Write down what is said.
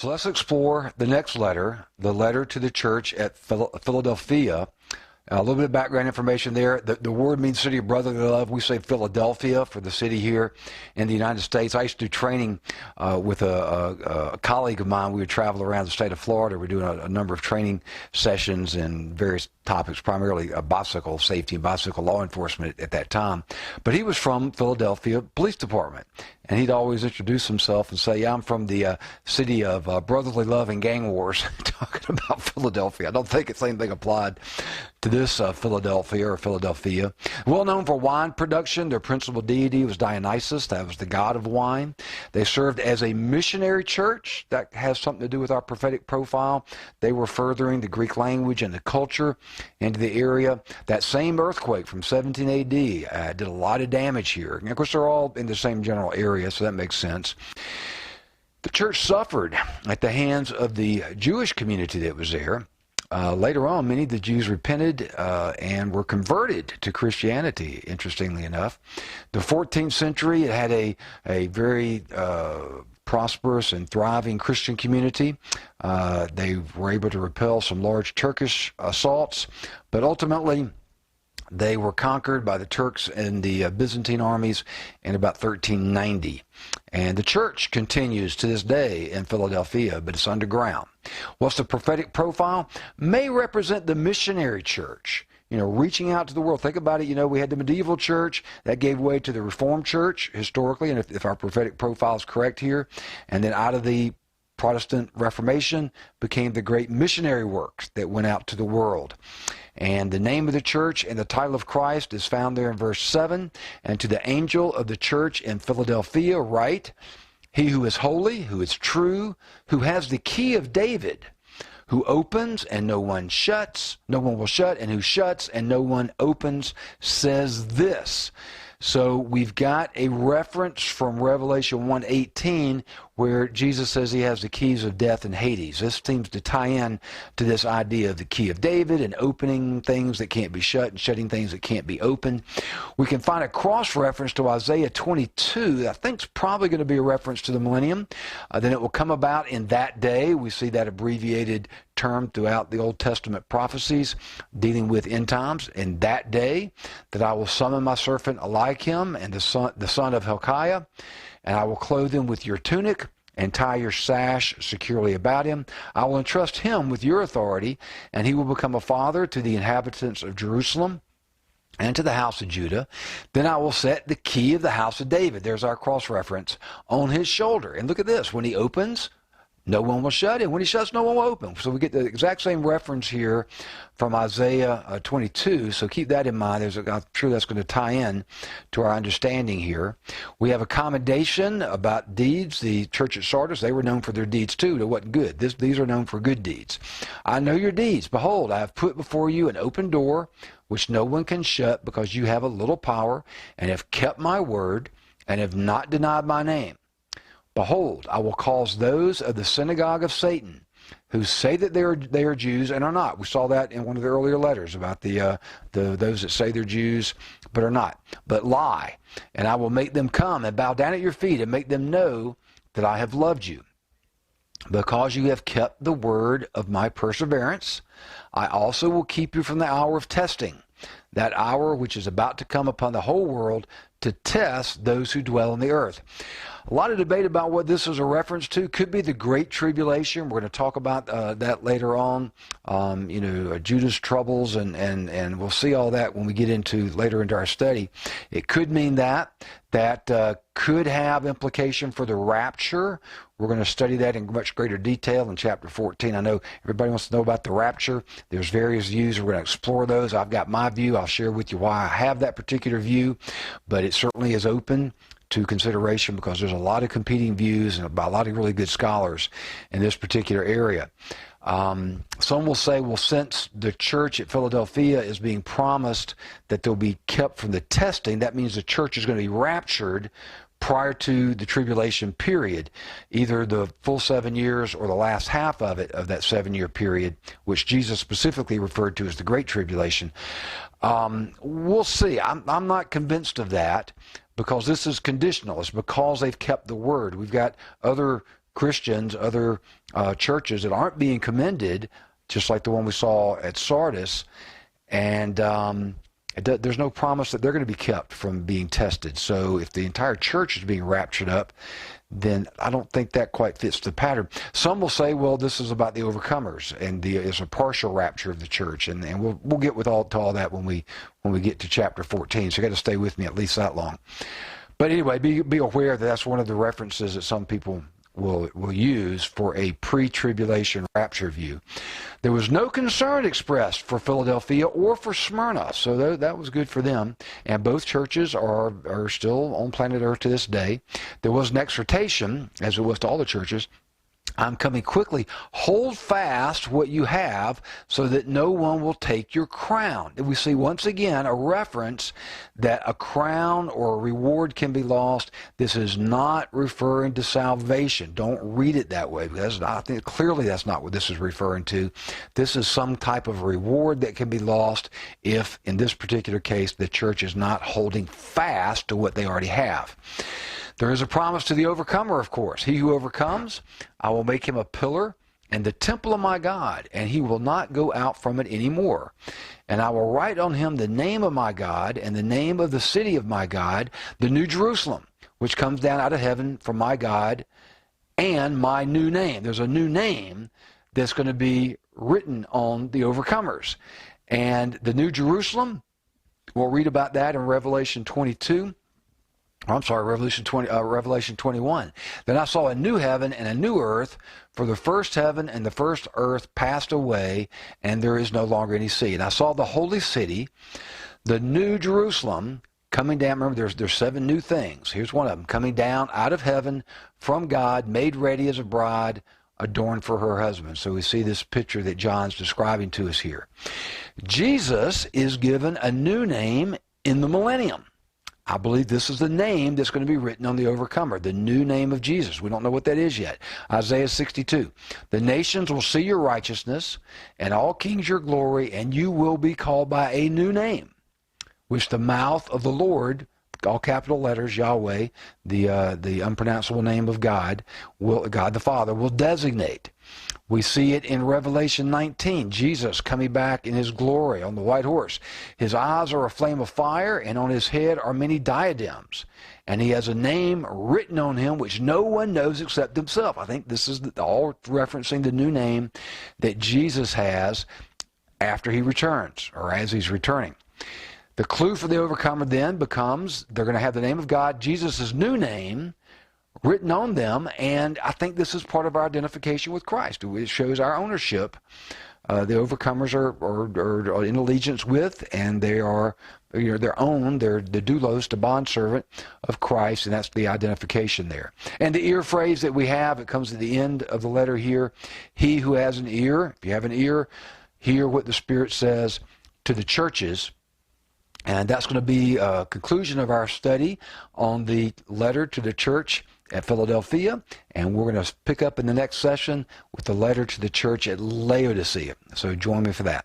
So let's explore the next letter, the letter to the church at Philadelphia. A little bit of background information there. The word means city of brotherly love. We say Philadelphia for the city here in the United States. I used to do training with a colleague of mine. We would travel around the state of Florida. We're doing a number of training sessions in various topics, primarily bicycle safety and bicycle law enforcement at that time. But he was from Philadelphia Police Department. And he'd always introduce himself and say, yeah, I'm from the city of brotherly love and gang wars, talking about Philadelphia. I don't think it's anything applied to this Philadelphia. Well known for wine production, their principal deity was Dionysus. That was the god of wine. They served as a missionary church. That has something to do with our prophetic profile. They were furthering the Greek language and the culture into the area. That same earthquake from 17 AD did a lot of damage here. And of course, they're all in the same general area, so that makes sense. The church suffered at the hands of the Jewish community that was there. Later on, many of the Jews repented and were converted to Christianity, interestingly enough. The 14th century, it had a very prosperous and thriving Christian community. They were able to repel some large Turkish assaults, but ultimately they were conquered by the Turks and the Byzantine armies in about 1390. And the church continues to this day in Philadelphia, but it's underground. What's the prophetic profile? May represent the missionary church, reaching out to the world. Think about it, we had the medieval church that gave way to the Reformed church historically, and if our prophetic profile is correct here, and then out of the Protestant Reformation became the great missionary work that went out to the world. And the name of the church and the title of Christ is found there in verse 7. And to the angel of the church in Philadelphia write, he who is holy, who is true, who has the key of David, who opens and no one will shut, and who shuts and no one opens, says this. So we've got a reference from Revelation 1:18 where Jesus says he has the keys of death and Hades. This seems to tie in to this idea of the key of David and opening things that can't be shut and shutting things that can't be opened. We can find a cross-reference to Isaiah 22 that I think is probably going to be a reference to the millennium. Then it will come about in that day. We see that abbreviated term throughout the Old Testament prophecies dealing with end times. In that day that I will summon my servant Eliakim and the son of Hilkiah, and I will clothe him with your tunic and tie your sash securely about him. I will entrust him with your authority, and he will become a father to the inhabitants of Jerusalem and to the house of Judah. Then I will set the key of the house of David, there's our cross-reference, on his shoulder. And look at this, when he opens, no one will shut it. When he shuts, no one will open. So we get the exact same reference here from Isaiah 22. So keep that in mind. I'm sure that's going to tie in to our understanding here. We have a commendation about deeds. The church at Sardis, they were known for their deeds too. They wasn't good. These are known for good deeds. I know your deeds. Behold, I have put before you an open door, which no one can shut, because you have a little power, and have kept my word, and have not denied my name. Behold, I will cause those of the synagogue of Satan who say that they are Jews and are not. We saw that in one of the earlier letters about those that say they're Jews but are not, but lie. And I will make them come and bow down at your feet and make them know that I have loved you. Because you have kept the word of my perseverance, I also will keep you from the hour of testing, that hour which is about to come upon the whole world to test those who dwell on the earth. A lot of debate about what this is a reference to. Could be the Great Tribulation. We're going to talk about that later on. Judah's troubles, and we'll see all that when we get later into our study. It could mean that could have implication for the rapture. We're going to study that in much greater detail in chapter 14. I know everybody wants to know about the rapture. There's various views. We're going to explore those. I've got my view. I'll share with you why I have that particular view, but it certainly is open to consideration because there's a lot of competing views and by a lot of really good scholars in this particular area. Some will say, well, since the church at Philadelphia is being promised that they'll be kept from the testing, that means the church is going to be raptured prior to the tribulation period, either the full 7 years or the last half of that 7-year period, which Jesus specifically referred to as the Great Tribulation. We'll see. I'm not convinced of that, because this is conditional. It's because they've kept the word. We've got other Christians, other churches that aren't being commended, just like the one we saw at Sardis, and there's no promise that they're going to be kept from being tested. So if the entire church is being raptured up, then I don't think that quite fits the pattern. Some will say, well, this is about the overcomers, and it's a partial rapture of the church, and we'll get to all that when we get to chapter 14. So you got to stay with me at least that long. But anyway, be aware that that's one of the references that some people will use for a pre-tribulation rapture view. There was no concern expressed for Philadelphia or for Smyrna, so that was good for them. And both churches are still on planet Earth to this day. There was an exhortation, as it was to all the churches, I'm coming quickly. Hold fast what you have so that no one will take your crown. And we see once again a reference that a crown or a reward can be lost. This is not referring to salvation. Don't read it that way, because I think clearly that's not what this is referring to. This is some type of reward that can be lost if, in this particular case, the church is not holding fast to what they already have. There is a promise to the overcomer, of course. He who overcomes, I will make him a pillar in the temple of my God, and he will not go out from it any more. And I will write on him the name of my God and the name of the city of my God, the New Jerusalem, which comes down out of heaven from my God, and my new name. There's a new name that's going to be written on the overcomers. And the New Jerusalem, we'll read about that in Revelation 22. Revelation 21. Then I saw a new heaven and a new earth, for the first heaven and the first earth passed away, and there is no longer any sea. And I saw the holy city, the New Jerusalem, coming down. Remember, there's 7 new things. Here's one of them, coming down out of heaven from God, made ready as a bride, adorned for her husband. So we see this picture that John's describing to us here. Jesus is given a new name in the millennium. I believe this is the name that's going to be written on the overcomer, the new name of Jesus. We don't know what that is yet. Isaiah 62. The nations will see your righteousness, and all kings your glory, and you will be called by a new name, which the mouth of the Lord, all capital letters, Yahweh, the unpronounceable name of God the Father, will designate. We see it in Revelation 19, Jesus coming back in his glory on the white horse. His eyes are a flame of fire, and on his head are many diadems. And he has a name written on him which no one knows except himself. I think this is all referencing the new name that Jesus has after he returns, or as he's returning. The clue for the overcomer then becomes they're going to have the name of God, Jesus' new name, written on them, and I think this is part of our identification with Christ. It shows our ownership. The overcomers are in allegiance with, and they are their own. They're the doulos, the bondservant of Christ, and that's the identification there. And the ear phrase that we have, it comes at the end of the letter here. He who has an ear, if you have an ear, hear what the Spirit says to the churches. And that's going to be a conclusion of our study on the letter to the church at Philadelphia, and we're going to pick up in the next session with the letter to the church at Laodicea. So join me for that.